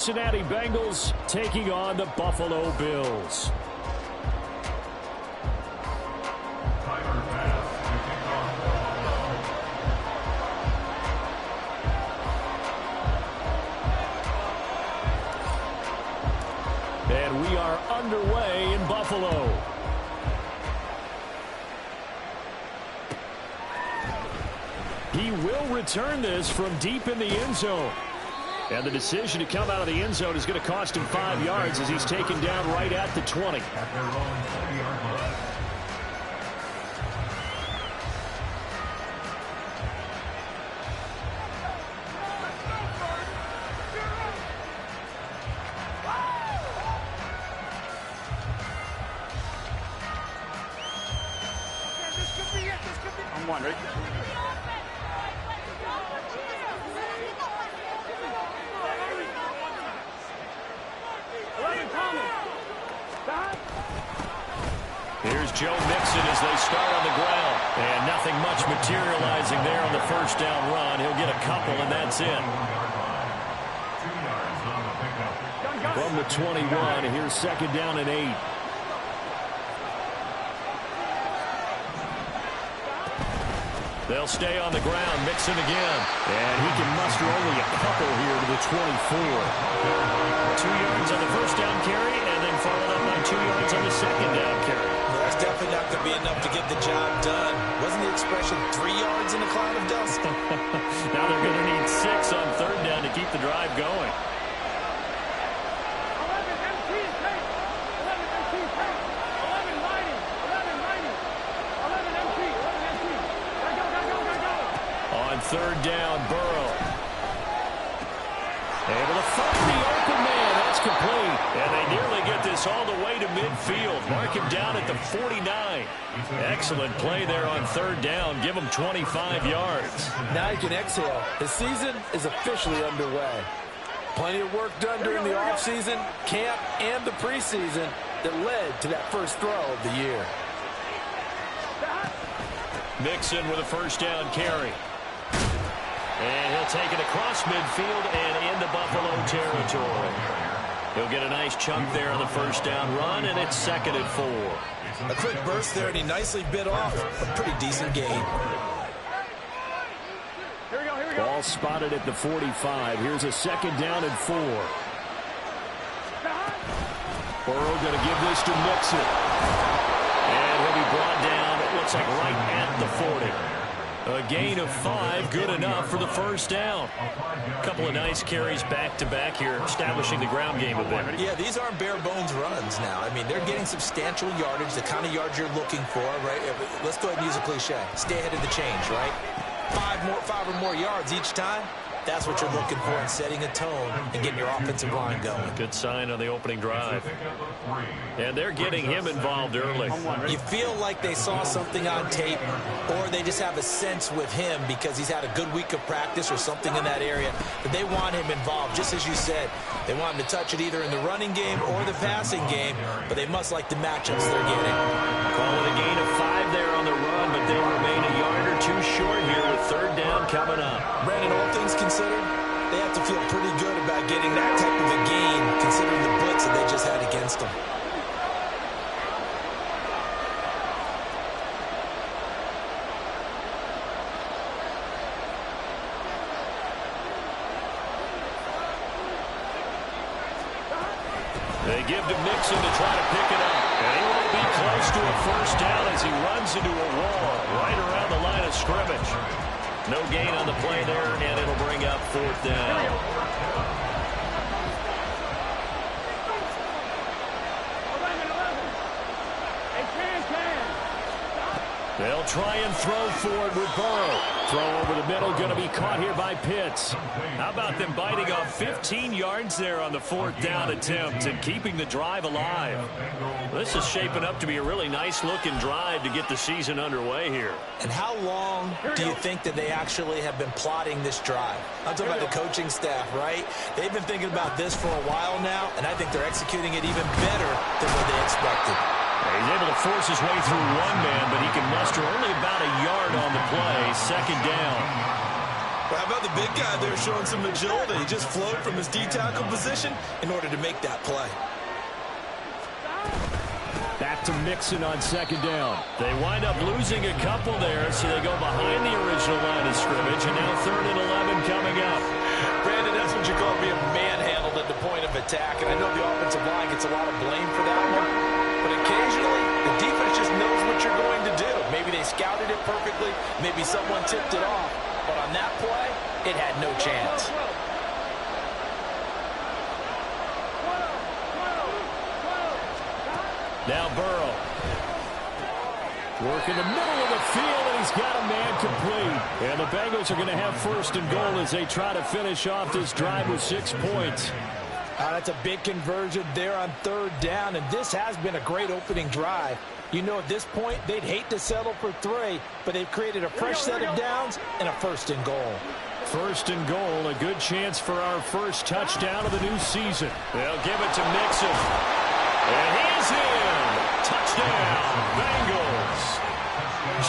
Cincinnati Bengals taking on the Buffalo Bills. And we are underway in Buffalo. He will return this from deep in the end zone. And the decision to come out of the end zone is going to cost him 5 yards as he's taken down right at the 20. I'm wondering. Here's Joe Mixon as they start on the ground. And nothing much materializing there on the first down run. He'll get a couple, and that's it. From the 21, here's second down and 8. They'll stay on the ground. Mixon again. And he can muster only a couple here to the 24. 2 yards on the first down carry, and then followed up by 2 yards on the second down carry. That's definitely not going to be enough to get the job done. Wasn't the expression 3 yards in a cloud of dust? Now they're going to need 6 on third down to keep the drive going. Third down, Burrow. Able to find the open man. That's complete. And they nearly get this all the way to midfield. Mark him down at the 49. Excellent play there on third down. Give him 25 yards. Now you can exhale. The season is officially underway. Plenty of work done during the offseason, camp, and the preseason that led to that first throw of the year. Mixon with a first down carry. And he'll take it across midfield and into Buffalo territory. He'll get a nice chunk there on the first down run, and it's second and 4. A quick burst there, and he nicely bit off a pretty decent gain. Ball spotted at the 45. Here's a second down and 4. Burrow going to give this to Mixon. And he'll be brought down, it looks like right at the 40. A gain of 5, good enough for the first down. A couple of nice carries back-to-back here, establishing the ground game a bit. Yeah, these aren't bare-bones runs now. I mean, they're getting substantial yardage, the kind of yards you're looking for, right? Let's go ahead and use a cliche. Stay ahead of the change, right? 5 or more yards each time. That's what you're looking for in setting a tone and getting your offensive line going. Good sign on the opening drive. And they're getting him involved early. You feel like they saw something on tape, or they just have a sense with him because he's had a good week of practice or something in that area, that they want him involved. Just as you said, they want him to touch it either in the running game or the passing game, but they must like the matchups they're getting. Call it a gain of 5 there on the run, but they remain a yard or 2 short here with third down coming up. Brandon, all things considered, they have to feel pretty good about getting that type of a gain, considering the blitz that they just had against them. They give to Mixon to try to pick it up. And he won't be close to a first down as he runs into a wall right around the line of scrimmage. No gain on the play there, and it'll bring up fourth down. They'll try and throw forward with Burrow. Throw over the middle, going to be caught here by Pitts. How about them biting off 15 yards there on the fourth down attempt and keeping the drive alive? This is shaping up to be a really nice-looking drive to get the season underway here. And how long do you think that they actually have been plotting this drive? I'm talking about the coaching staff, right? They've been thinking about this for a while now, and I think they're executing it even better than what they expected. He's able to force his way through one man, but he can muster only about a yard on the play. Second down. Well, how about the big guy there showing some agility? He just flowed from his D-tackle position in order to make that play. Back to Mixon on second down. They wind up losing a couple there, so they go behind the original line of scrimmage, and now 3rd and 11 coming up. Brandon, that's what you call being manhandled at the point of attack, and I know the offensive line gets a lot of blame for that one, but occasionally the defense just knows what you're going to do. Maybe they scouted it perfectly, maybe someone tipped it off, but on that play, it had no chance. Now Burrow. Work in the middle of the field, and he's got a man complete. And the Bengals are going to have 1st and goal as they try to finish off this drive with 6 points. That's a big conversion there on 3rd down, and this has been a great opening drive. You know, at this point, they'd hate to settle for 3, but they've created a fresh set of downs and a 1st and goal. 1st and goal, a good chance for our first touchdown of the new season. They'll give it to Mixon. And he's in. Touchdown, Bengals.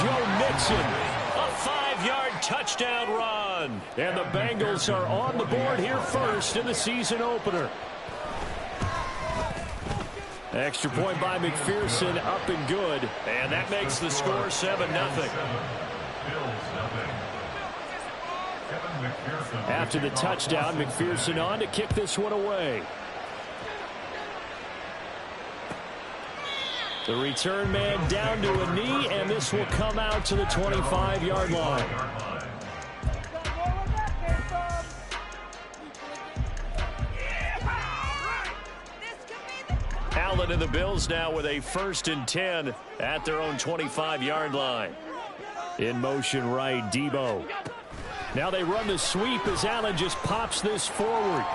Joe Mixon, a 5-yard touchdown run. And the Bengals are on the board here first in the season opener. Extra point by McPherson, up and good. And that makes the score 7-0. After the touchdown, McPherson on to kick this one away. The return man down to a knee, and this will come out to the 25-yard line. Allen and the Bills now with a 1st and 10 at their own 25-yard line. In motion right, Debo. Now they run the sweep as Allen just pops this forward.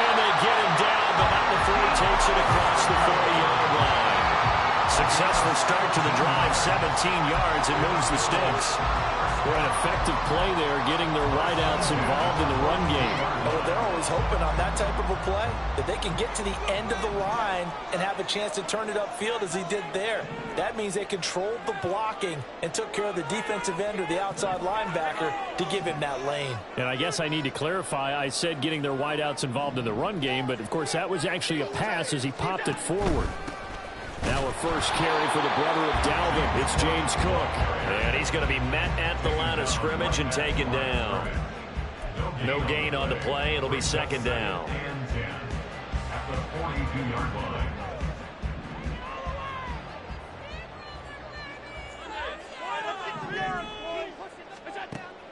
And they get him down, but not before he takes it across the 40-yard line. Successful start to the drive, 17 yards, and moves the sticks. For an effective play there, getting their wideouts involved in the run game. Oh, they're always hoping on that type of a play that they can get to the end of the line and have a chance to turn it upfield as he did there. That means they controlled the blocking and took care of the defensive end or the outside linebacker to give him that lane. And I guess I need to clarify, I said getting their wideouts involved in the run game, but of course that was actually a pass as he popped it forward. Now a first carry for the brother of Dalvin. It's James Cook. And he's going to be met at the line of scrimmage and taken down. No gain on the play. It'll be 2nd down.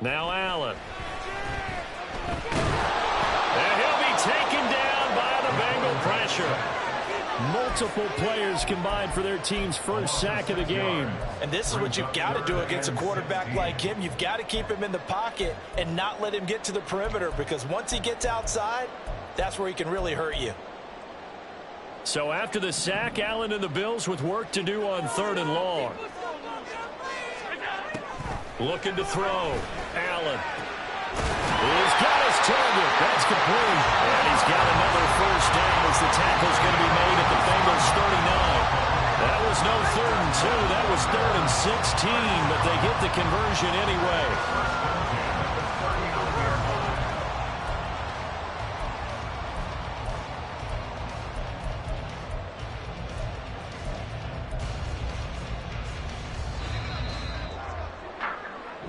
Now Allen. And he'll be taken down by the Bengal pressure. Multiple players combined for their team's first sack of the game. And this is what you've got to do against a quarterback like him. You've got to keep him in the pocket and not let him get to the perimeter, because once he gets outside, that's where he can really hurt you. So after the sack, Allen and the Bills with work to do on 3rd and long. Looking to throw. Allen. He's got his target. That's complete. And he's got another first down as the tackle's going to be made at the Bengals 39. That was no 3rd and 2. That was 3rd and 16, but they get the conversion anyway.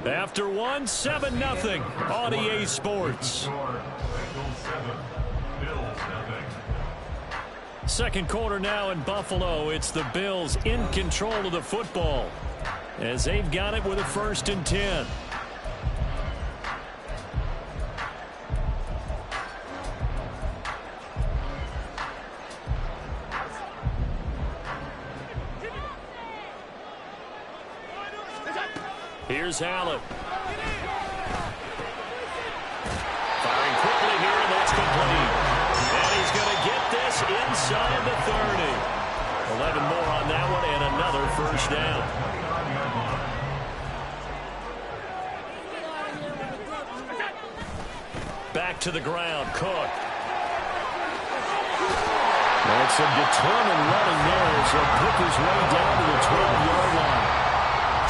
After one, 7-0 on EA Sports. Second quarter now in Buffalo. It's the Bills in control of the football as they've got it with a 1st and 10. Here's Allen. Firing quickly here, and that's complete. And he's going to get this inside the 30. 11 more on that one, and another first down. Back to the ground, Cook. And some determined running there as he'll pick his way down to the 12-yard line.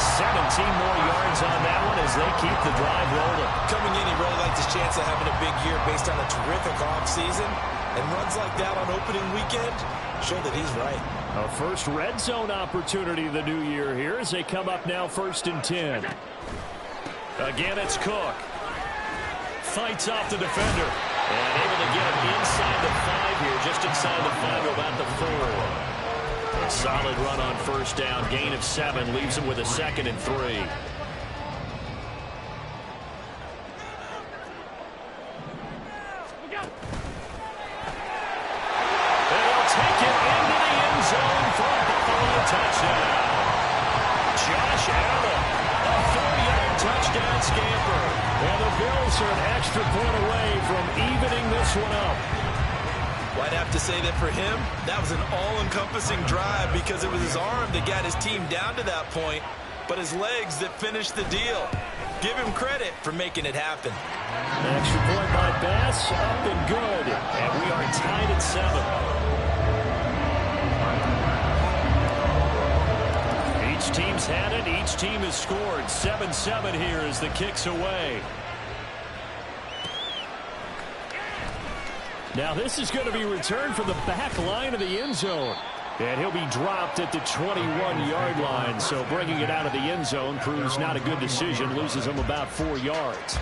7 17 more yards on that one as they keep the drive rolling. Coming in, he really liked his chance of having a big year based on a terrific offseason. And runs like that on opening weekend show that he's right. A first red zone opportunity of the new year here as they come up now 1st and 10. Again, it's Cook. Fights off the defender. And able to get him inside the 5 here, just inside the 5 to about the 4. A solid run on first down. Gain of 7 leaves him with a 2nd and 3. Touchdown. Josh Allen, a 4-yard touchdown scamper. And the Bills are an extra point away from evening this one up. Well, I'd have to say that for him, that was an all-encompassing drive because it was his arm that got his team down to that point, but his legs that finished the deal. Give him credit for making it happen. An extra point by Bass, up and good. And we are tied at 7. Each team's had it. Each team has scored. 7-7 here as the kick's away. Now this is going to be returned from the back line of the end zone. And he'll be dropped at the 21-yard line. So bringing it out of the end zone proves not a good decision. Loses him about 4 yards.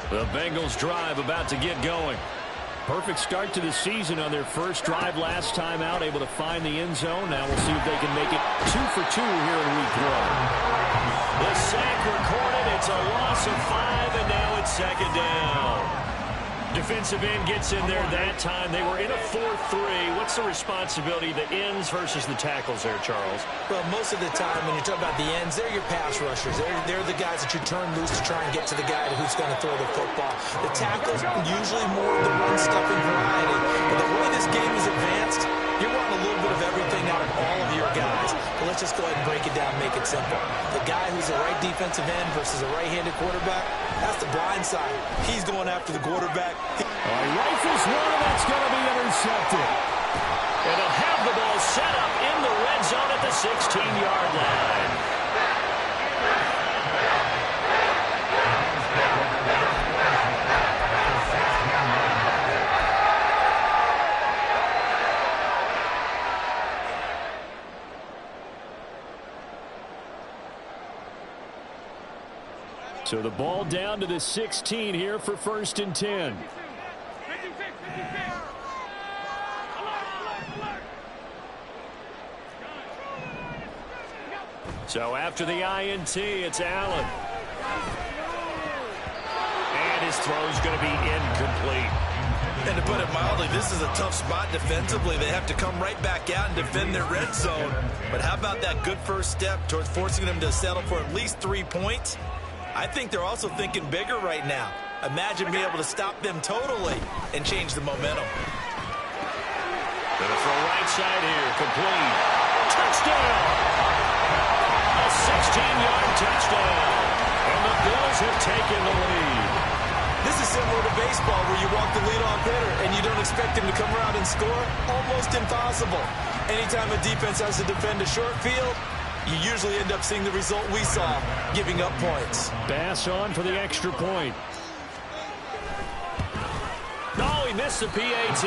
The Bengals drive about to get going. Perfect start to the season on their first drive last time out, able to find the end zone. Now we'll see if they can make it 2 for 2 here in week 1. The sack recorded. It's a loss of 5, and now it's 2nd down. Defensive end gets in there that time. They were in a 4-3. What's the responsibility, the ends versus the tackles there, Charles? Well, most of the time when you're talking about the ends, they're your pass rushers. They're the guys that you turn loose to try and get to the guy who's going to throw the football. The tackles, usually more of the run-stuffing variety. But the way this game is advanced, you're wanting a little bit of everything out of all of your guys. But let's just go ahead and break it down and make it simple. The guy who's a right defensive end versus a right-handed quarterback, that's the blind side. He's going after the quarterback. He rifles one, that's going to be intercepted. And he'll have the ball set up in the red zone at the 16-yard line. So the ball down to the 16 here for 1st and 10. So after the INT, it's Allen. And his throw's going to be incomplete. And to put it mildly, this is a tough spot defensively. They have to come right back out and defend their red zone. But how about that good first step towards forcing them to settle for at least 3 points? I think they're also thinking bigger right now. Imagine being able to stop them totally and change the momentum. Gonna throw right side here, complete. Touchdown! A 16-yard touchdown. And the Bills have taken the lead. This is similar to baseball where you walk the leadoff hitter and you don't expect him to come around and score. Almost impossible. Anytime a defense has to defend a short field, you usually end up seeing the result we saw, giving up points. Bass on for the extra point. Oh, he missed the PAT.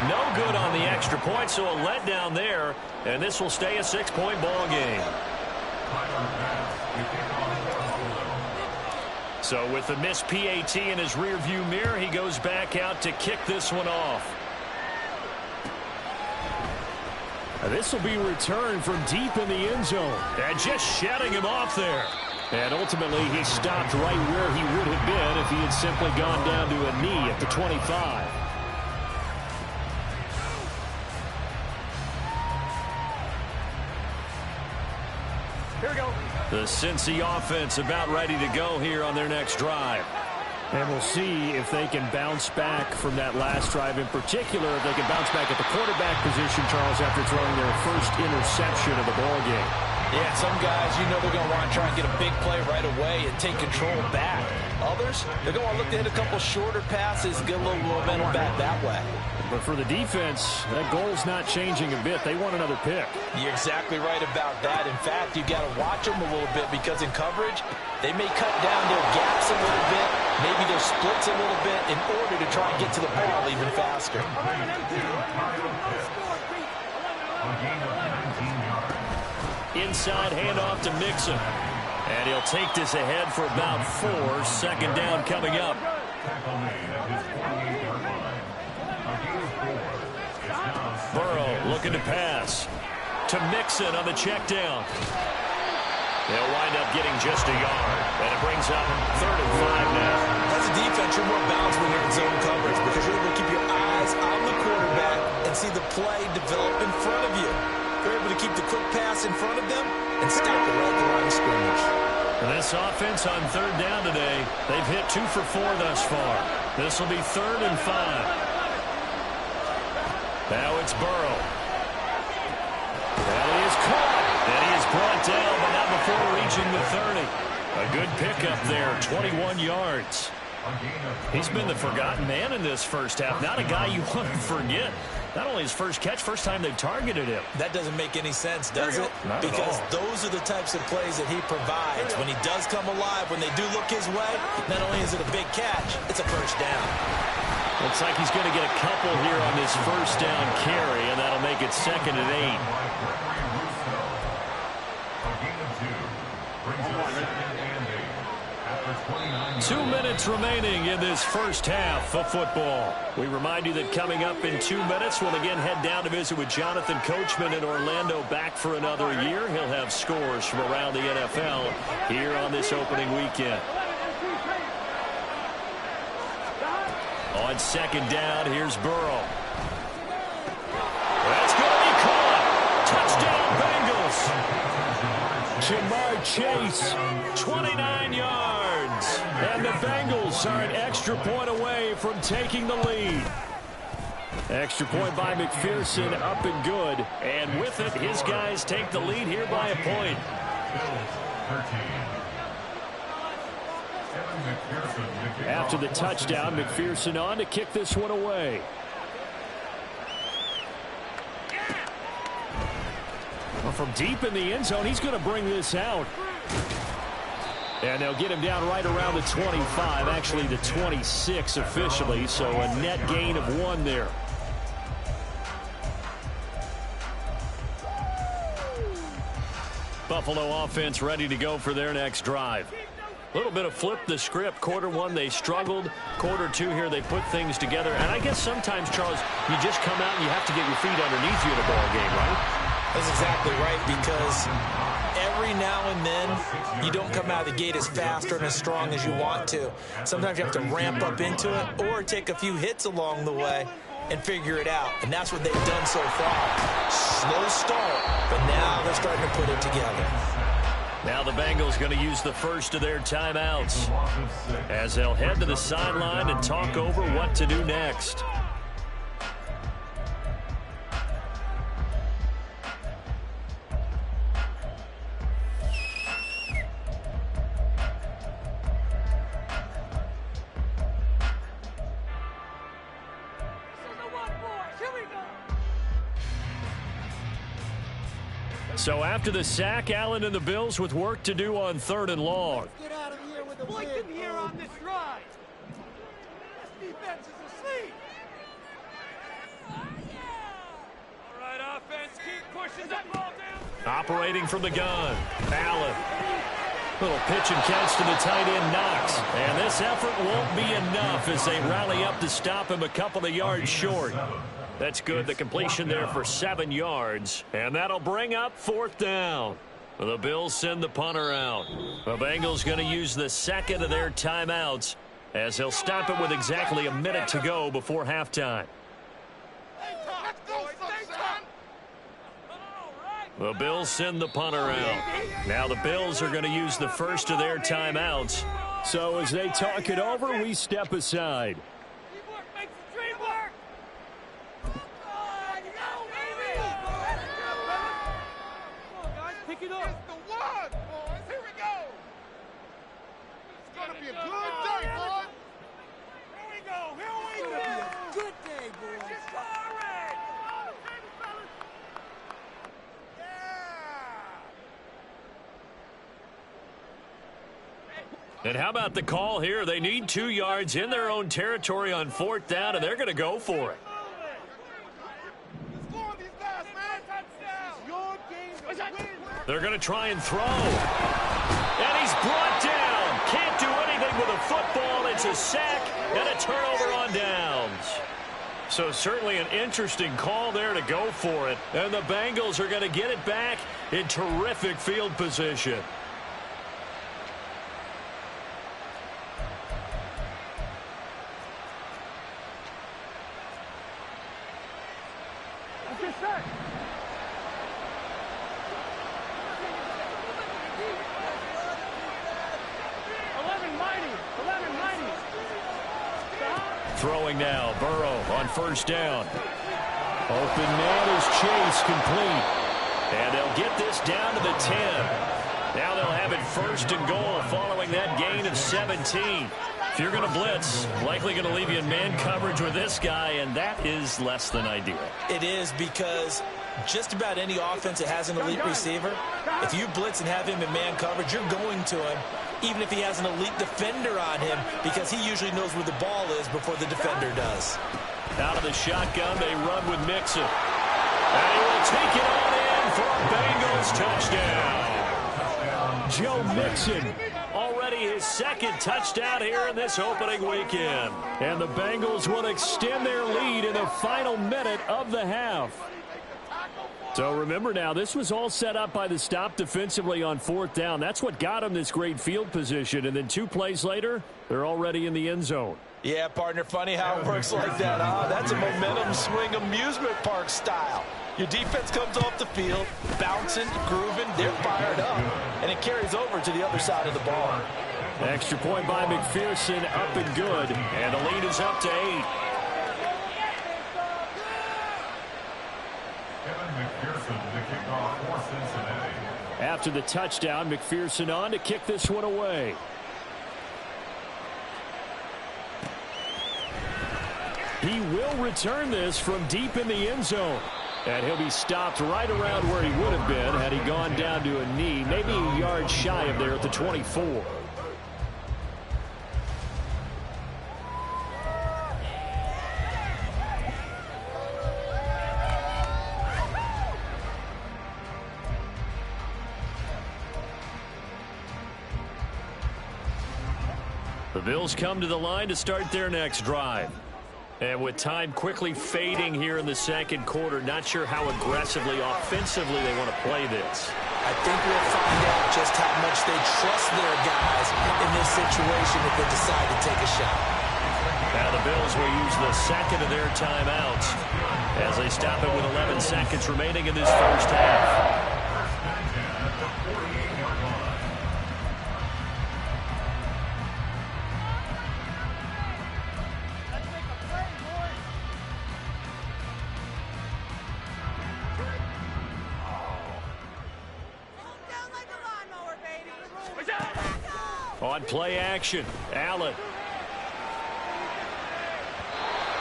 No good on the extra point, so a letdown there. And this will stay a 6-point ball game. So with the missed PAT in his rearview mirror, he goes back out to kick this one off. This will be returned from deep in the end zone. And just shutting him off there. And ultimately, he stopped right where he would have been if he had simply gone down to a knee at the 25. Here we go. The Cincy offense about ready to go here on their next drive. And we'll see if they can bounce back from that last drive in particular, if they can bounce back at the quarterback position, Charles, after throwing their first interception of the ball game. Yeah, some guys, you know they're going to want to try and get a big play right away and take control back. Others, they're going to look to hit a couple shorter passes, get a little momentum back that way. But for the defense, that goal's not changing a bit. They want another pick. You're exactly right about that. In fact, you've got to watch them a little bit because in coverage, they may cut down their gaps a little bit, maybe their splits a little bit in order to try and get to the ball even faster. Inside handoff to Mixon. And he'll take this ahead for about 4. Second down coming up. Burrow looking to pass. To Mixon on the check down. They'll wind up getting just a yard. And it brings up 3rd and 5 now. As a defense, you're more balanced when you're in zone coverage because you're able to keep your eyes on the quarterback and see the play develop in front of you. They're able to keep the quick pass in front of them and stop it right at the line of scrimmage. And this offense on 3rd down today, they've hit 2 for 4 thus far. This will be 3rd and 5. Now it's Burrow. And he is caught. And he is brought down, but not before reaching the 30. A good pickup there, 21 yards. He's been the forgotten man in this first half. Not a guy you want to forget. Not only his first catch, first time they've targeted him. That doesn't make any sense, does it? Because those are the types of plays that he provides. When he does come alive, when they do look his way, not only is it a big catch, it's a first down. Looks like he's going to get a couple here on this first down carry, and that'll make it 2nd and 8. 2 minutes remaining in this first half of football. We remind you that coming up in 2 minutes, we'll again head down to visit with Jonathan Coachman in Orlando, back for another year. He'll have scores from around the NFL here on this opening weekend. On 2nd down, here's Burrow. That's going to be caught. Touchdown, Bengals. Jamar Chase, 29 yards. And the Bengals are an extra point away from taking the lead. Extra point by McPherson, up and good. And with it, his guys take the lead here by a point. After the touchdown, McPherson on to kick this one away. Well, from deep in the end zone, he's going to bring this out. And they'll get him down right around the 25, actually the 26 officially, so a net gain of 1 there. Buffalo offense ready to go for their next drive. A little bit of flip the script. Quarter 1, they struggled. Quarter 2 here, they put things together. And I guess sometimes, Charles, you just come out and you have to get your feet underneath you in a ball game, right? That's exactly right, because every now and then you don't come out of the gate as fast or as strong as you want to. Sometimes you have to ramp up into it or take a few hits along the way and figure it out. And that's what they've done so far. Slow start, but now they're starting to put it together. Now the Bengals going to use the first of their timeouts as they'll head to the sideline and talk over what to do next. So after the sack, Allen and the Bills with work to do on 3rd and long. Get out of here with the win. Here on this drive. This defense is asleep. All right, offense, keep pushing that ball down. Operating from the gun, Allen. Little pitch and catch to the tight end, Knox. And this effort won't be enough as they rally up to stop him a couple of yards short. That's good. The completion there for 7 yards. And that'll bring up 4th down. The Bills send the punter out. The Bengals going to use the second of their timeouts as they'll stop it with exactly a minute to go before halftime. The Bills send the punter out. Now the Bills are going to use the first of their timeouts. So as they talk it over, we step aside. Pick it up. And how about the call here? They need 2 yards in their own territory on 4th down, and they're going to go for it. They're going to try and throw. And he's brought down. Can't do anything with a football. It's a sack and a turnover on downs. So certainly an interesting call there to go for it. And the Bengals are going to get it back in terrific field position. Throwing now, Burrow on 1st down. Open man is Chase, complete. And they'll get this down to the 10. Now they'll have it 1st and goal following that gain of 17. If you're going to blitz, likely going to leave you in man coverage with this guy, and that is less than ideal. It is, because just about any offense that has an elite receiver, if you blitz and have him in man coverage, you're going to him, even if he has an elite defender on him, because he usually knows where the ball is before the defender does. Out of the shotgun, they run with Mixon. And he will take it on in for a Bengals touchdown. Joe Mixon, already his 2nd touchdown here in this opening weekend. And the Bengals will extend their lead in the final minute of the half. So remember now, this was all set up by the stop defensively on 4th down. That's what got them this great field position. And then 2 plays later, they're already in the end zone. Yeah, partner, funny how it works like that, huh? That's a momentum swing amusement park style. Your defense comes off the field, bouncing, grooving, they're fired up, and it carries over to the other side of the ball. Extra point by McPherson, up and good. And the lead is up to 8. After the touchdown, McPherson on to kick this one away. He will return this from deep in the end zone. And he'll be stopped right around where he would have been had he gone down to a knee, maybe a yard shy of there at the 24. The Bills come to the line to start their next drive. And with time quickly fading here in the 2nd quarter, not sure how aggressively, offensively they want to play this. I think we'll find out just how much they trust their guys in this situation if they decide to take a shot. Now the Bills will use the 2nd of their timeouts as they stop it with 11 seconds remaining in this first half. On play action, Allen.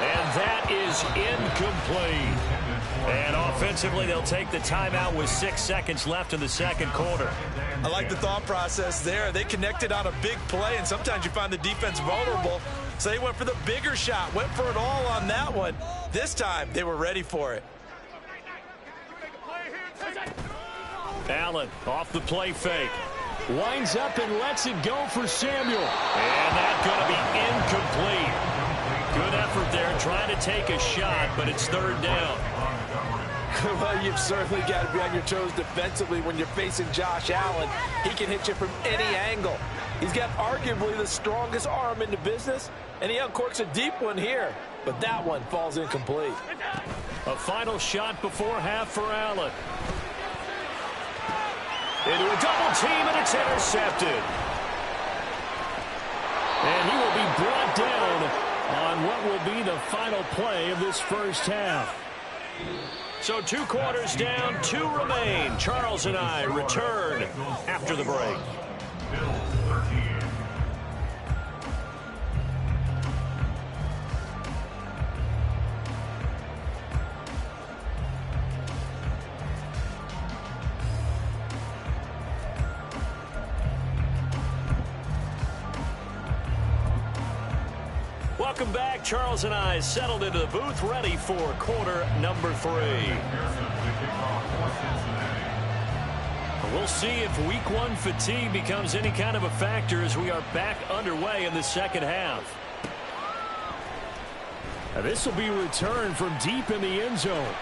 And that is incomplete. And offensively, they'll take the timeout with 6 seconds left in the 2nd quarter. I like the thought process there. They connected on a big play, and sometimes you find the defense vulnerable. So they went for the bigger shot, went for it all on that one. This time, they were ready for it. Allen off the play fake. Winds up and lets it go for Samuel. And that's going to be incomplete. Good effort there trying to take a shot, but it's 3rd down. Well, you've certainly got to be on your toes defensively when you're facing Josh Allen. He can hit you from any angle. He's got arguably the strongest arm in the business, and he uncorks a deep one here. But that one falls incomplete. A final shot before half for Allen. Into a double team, and it's intercepted. And he will be brought down on what will be the final play of this first half. So 2 quarters down, 2 remain. Charles and I return after the break. Welcome back. Charles and I settled into the booth, ready for quarter number 3. We'll see if week 1 fatigue becomes any kind of a factor as we are back underway in the second half. Now this will be returned from deep in the end zone.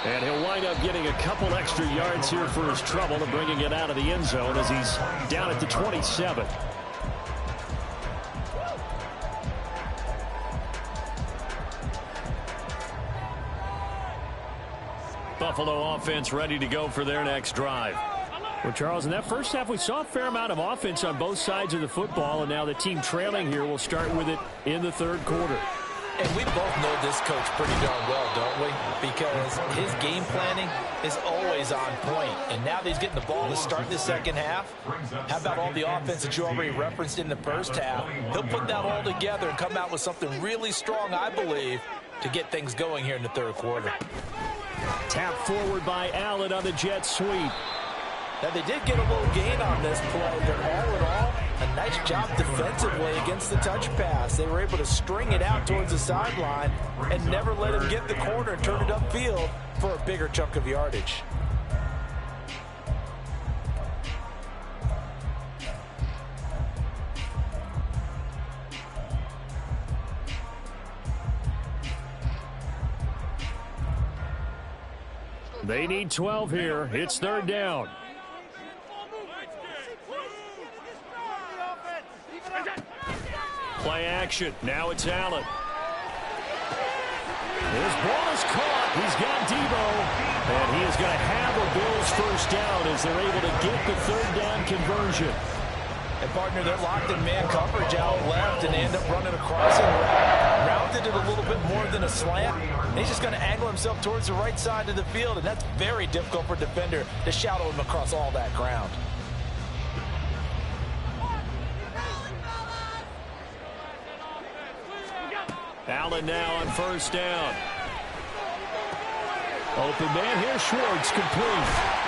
And he'll wind up getting a couple extra yards here for his trouble and bringing it out of the end zone as he's down at the 27. Buffalo offense ready to go for their next drive. Well, Charles, in that first half, we saw a fair amount of offense on both sides of the football, and now the team trailing here will start with it in the third quarter. And we both know this coach pretty darn well, don't we? Because his game planning is always on point. And now that he's getting the ball to start the second half, how about all the offense that you already referenced in the first half? He'll put that all together and come out with something really strong, I believe, to get things going here in the third quarter. Tap forward by Allen on the jet sweep. Now, they did get a little gain on this play, but all in all, a nice job defensively against the touch pass. They were able to string it out towards the sideline and never let him get the corner and turn it upfield for a bigger chunk of yardage. They need 12 here. It's third down. Play action. Now it's Allen. His ball is caught. He's got Debo. And he is going to have a Bills first down as they're able to get the third down conversion. And, partner, they're locked in man coverage out left, and they end up running a crossing route. Rounded it a little bit more than a slant. And he's just going to angle himself towards the right side of the field, and that's very difficult for a defender to shadow him across all that ground. Allen now on first down. Open man here, Schwartz, complete.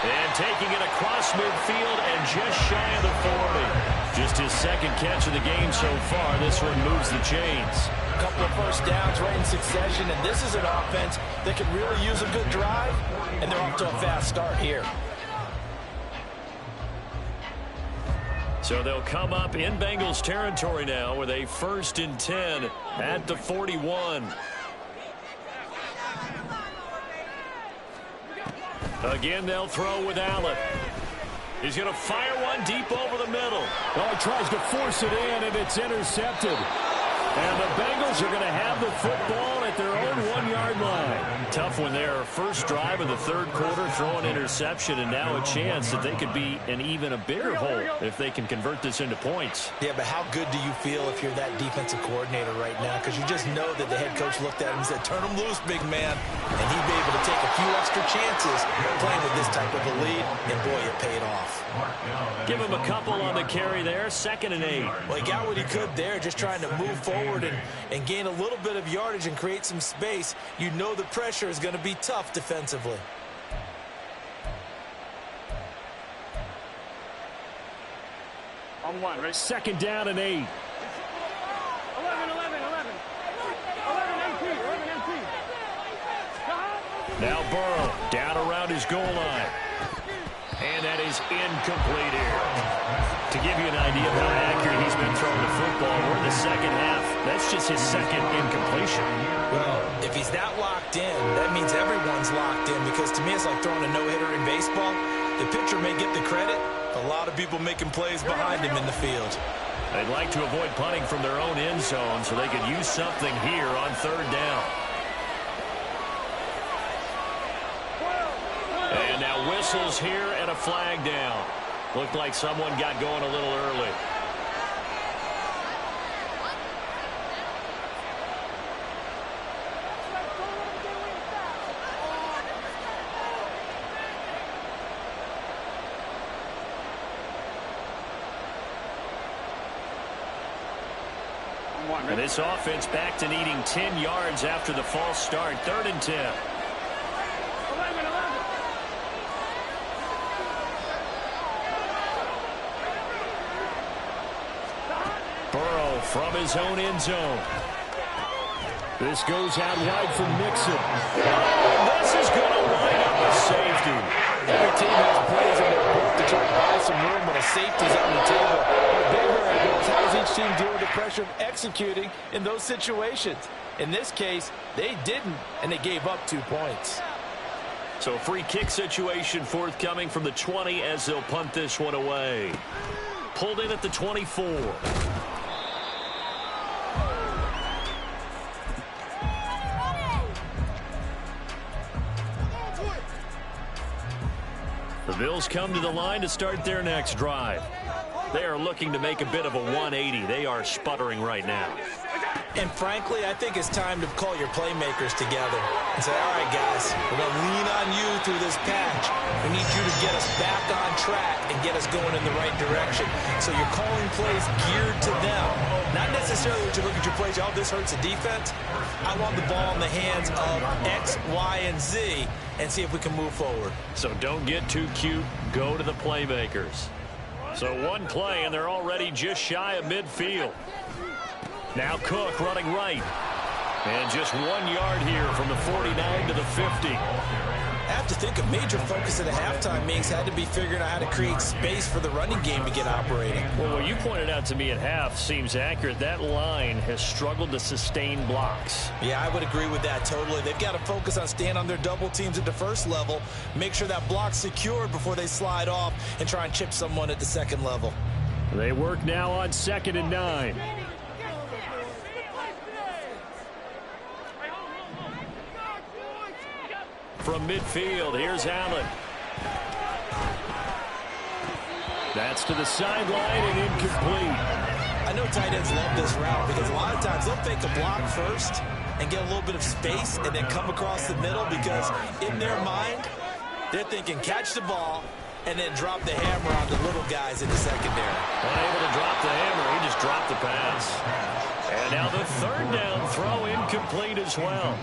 And taking it across midfield and just shy of the 40. Just his second catch of the game so far. This one moves the chains. A couple of first downs right in succession, and this is an offense that can really use a good drive, and they're off to a fast start here. So they'll come up in Bengals territory now with a 1st and 10 at the 41. Again, they'll throw with Allen. He's going to fire one deep over the middle. Oh, he tries to force it in, and it's intercepted. And the Bengals are going to have the football at their own 1-yard line. Tough one there. First drive of the third quarter, throw an interception, and now a chance that they could be in even a bigger hole if they can convert this into points. Yeah, but how good do you feel if you're that defensive coordinator right now? Because you just know that the head coach looked at him and said, turn him loose, big man. And he'd be able to take a few extra chances playing with this type of a lead, and boy, it paid off. Give him a couple on the carry there, 2nd and 8. Well, he got what he could there, just trying to move forward and gain a little bit of yardage and create some space. You know the pressure is going to be tough defensively. On one, right? 2nd down and 8. 11, 18. Now Burrow down around his goal line. And that is incomplete here. To give you an idea of how accurate he's been throwing the football, we're in the second half. That's just his 2nd incompletion. Well, if he's that locked in, that means everyone's locked in, because to me it's like throwing a no-hitter in baseball. The pitcher may get the credit, a lot of people making plays behind him in the field. They'd like to avoid punting from their own end zone so they could use something here on third down. And now whistles here and a flag down. Looked like someone got going a little early. And this offense back to needing 10 yards after the false start. 3rd and 10. Burrow from his own end zone. This goes out wide for Mixon. This is going to wind up a safety. Every team has plays in their book to try to buy some room when a safety's on the table. The big variable is how does each team deal with the pressure of executing in those situations. In this case, they didn't, and they gave up 2 points. So a free kick situation forthcoming from the 20 as they'll punt this one away. Pulled in at the 24. The Bills come to the line to start their next drive. They are looking to make a bit of a 180. They are sputtering right now. And frankly, I think it's time to call your playmakers together and say, all right, guys, we're going to lean on you through this patch. We need you to get us back on track and get us going in the right direction. So you're calling plays geared to them. Not necessarily when you look at your plays, oh, this hurts the defense. I want the ball in the hands of X, Y, and Z and see if we can move forward. So don't get too cute. Go to the playmakers. So one play, and they're already just shy of midfield. Now Cook running right. And just 1 yard here from the 49 to the 50. I have to think a major focus at the halftime meetings had to be figuring out how to create space for the running game to get operating. Well, what you pointed out to me at half seems accurate. That line has struggled to sustain blocks. Yeah, I would agree with that totally. They've got to focus on staying on their double teams at the first level, make sure that block's secured before they slide off and try and chip someone at the second level. They work now on 2nd and 9. From midfield, here's Allen. That's to the sideline and incomplete. I know tight ends love this route because a lot of times they'll fake a block first and get a little bit of space and then come across the middle because in their mind, they're thinking catch the ball and then drop the hammer on the little guys in the secondary. Unable to drop the hammer, he just dropped the pass. And now the 3rd down throw incomplete as well.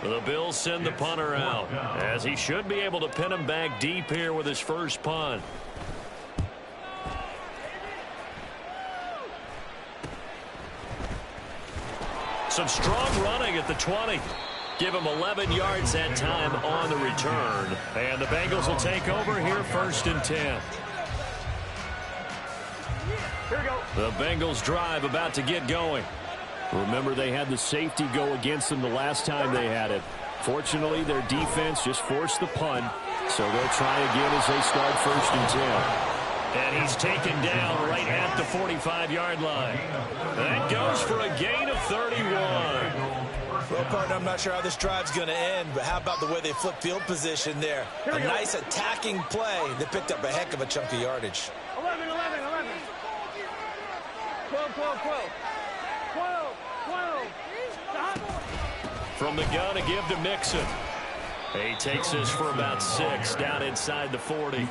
The Bills send the punter out, as he should be able to pin him back deep here with his first punt. Some strong running at the 20. Give him 11 yards that time on the return. And the Bengals will take over here 1st and 10. Here we go. The Bengals drive about to get going. Remember, they had the safety go against them the last time they had it. Fortunately, their defense just forced the punt, so they'll try again as they start 1st and 10. And he's taken down right at the 45-yard line. That goes for a gain of 31. Well, partner, I'm not sure how this drive's going to end, but how about the way they flip field position there? A nice attacking play. They picked up a heck of a chunk of yardage. 11, 11, 11. 12, 12, 12. 12, 12. Stop. From the gun, a give to Mixon. He takes this for about 6 down inside the 40. And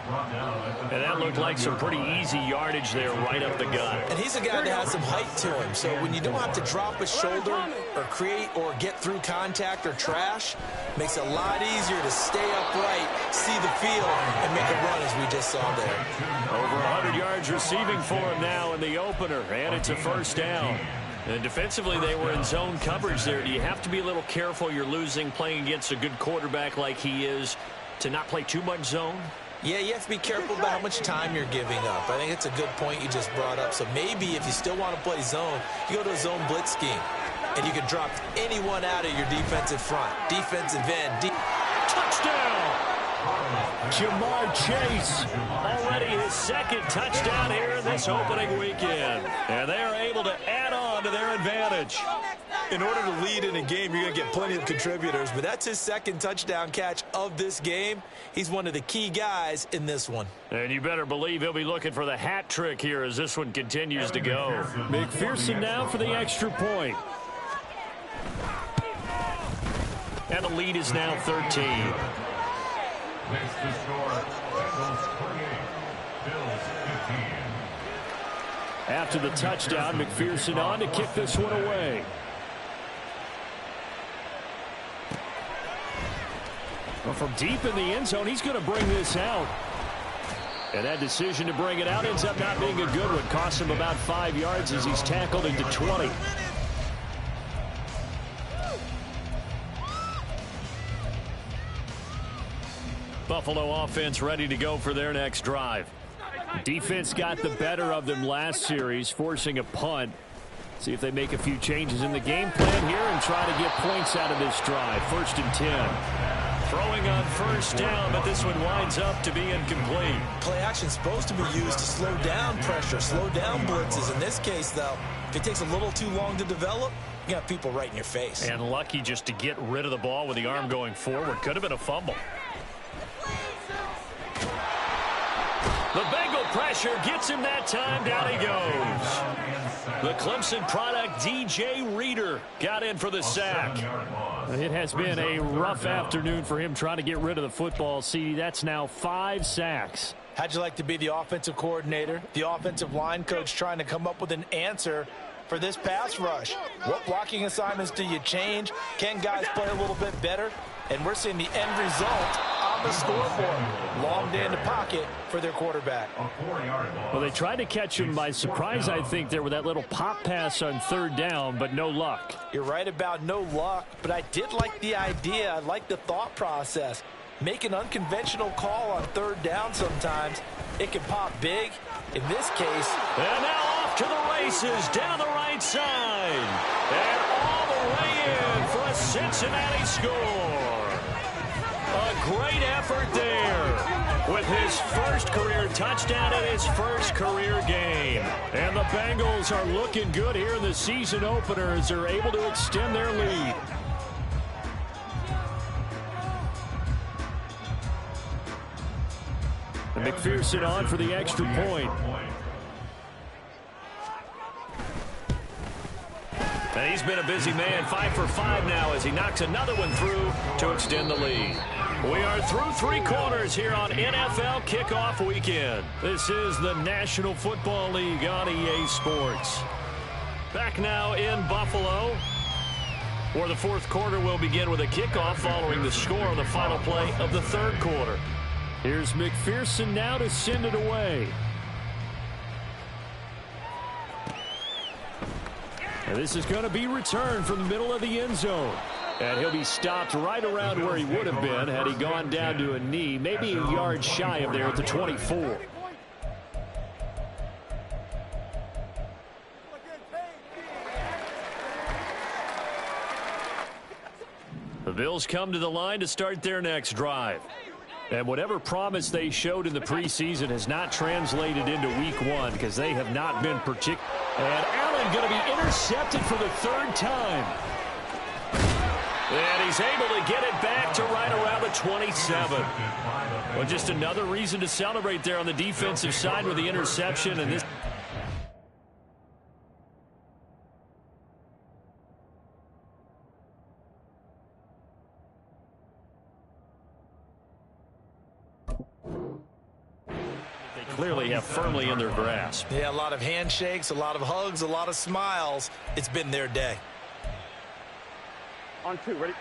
that looked like some pretty easy yardage there right up the gut. And he's a guy that has some height to him. So when you don't have to drop a shoulder or create or get through contact or trash, makes it a lot easier to stay upright, see the field, and make a run as we just saw there. Over 100 yards receiving for him now in the opener. And it's a 1st down. And defensively, they were in zone coverage there. Do you have to be a little careful? You're losing playing against a good quarterback like he is to not play too much zone? Yeah, you have to be careful about how much time you're giving up. I think it's a good point you just brought up. So maybe if you still want to play zone, you go to a zone blitz scheme. And you can drop anyone out of your defensive front. Defensive end. Touchdown! Jamar Chase, already his 2nd touchdown here in this opening weekend. And they are able to add on to their advantage. In order to lead in a game, you're going to get plenty of contributors, but that's his 2nd touchdown catch of this game. He's one of the key guys in this one. And you better believe he'll be looking for the hat trick here as this one continues to go. McPherson now for the extra point. And the lead is now 13. Makes the score Bengals 28, Bills 15. After the touchdown, McPherson on to kick this one away. Well, from deep in the end zone, he's going to bring this out. And that decision to bring it out ends up not being a good one. Costs him about 5 yards as he's tackled into 20. Buffalo offense ready to go for their next drive. Defense got the better of them last series, forcing a punt. See if they make a few changes in the game plan here and try to get points out of this drive. 1st and 10. Throwing on 1st down, but this one winds up to be incomplete. Play action supposed to be used to slow down pressure, slow down blitzes. In this case, though, if it takes a little too long to develop, you got people right in your face. And lucky just to get rid of the ball with the arm going forward. Could have been a fumble. The Bengal pressure gets him that time. Down he goes. The Clemson product, DJ Reader, got in for the sack. It has been a rough afternoon for him trying to get rid of the football. See, that's now 5 sacks. How'd you like to be the offensive coordinator, the offensive line coach trying to come up with an answer for this pass rush? What blocking assignments do you change? Can guys play a little bit better? And we're seeing the end result on the scoreboard. Long day in the pocket for their quarterback. Well, they tried to catch him by surprise, I think, there with that little pop pass on 3rd down, but no luck. You're right about no luck, but I did like the idea. I like the thought process. Make an unconventional call on 3rd down sometimes. It can pop big. In this case. And now off to the races down the right side. And all the way in for a Cincinnati score. A great effort there with his first career touchdown in his first career game. And the Bengals are looking good here in the season opener as they're able to extend their lead. And McPherson on for the extra point. And he's been a busy man, 5 for 5 now as he knocks another one through to extend the lead. We are through 3 quarters here on NFL Kickoff Weekend. This is the National Football League on EA Sports. Back now in Buffalo, where the 4th quarter will begin with a kickoff following the score on the final play of the 3rd quarter. Here's McPherson now to send it away. And this is going to be returned from the middle of the end zone. And he'll be stopped right around where he would have been had he gone down to a knee, maybe a yard shy of there at the 24. The Bills come to the line to start their next drive. And whatever promise they showed in the preseason has not translated into week 1 because they have not been particular. And Allen going to be intercepted for the 3rd time. And he's able to get it back to right around the 27. Well, just another reason to celebrate there on the defensive side with the interception. And this. Clearly have firmly in their grasp. Yeah, a lot of handshakes, a lot of hugs, a lot of smiles. It's been their day. On 2, ready?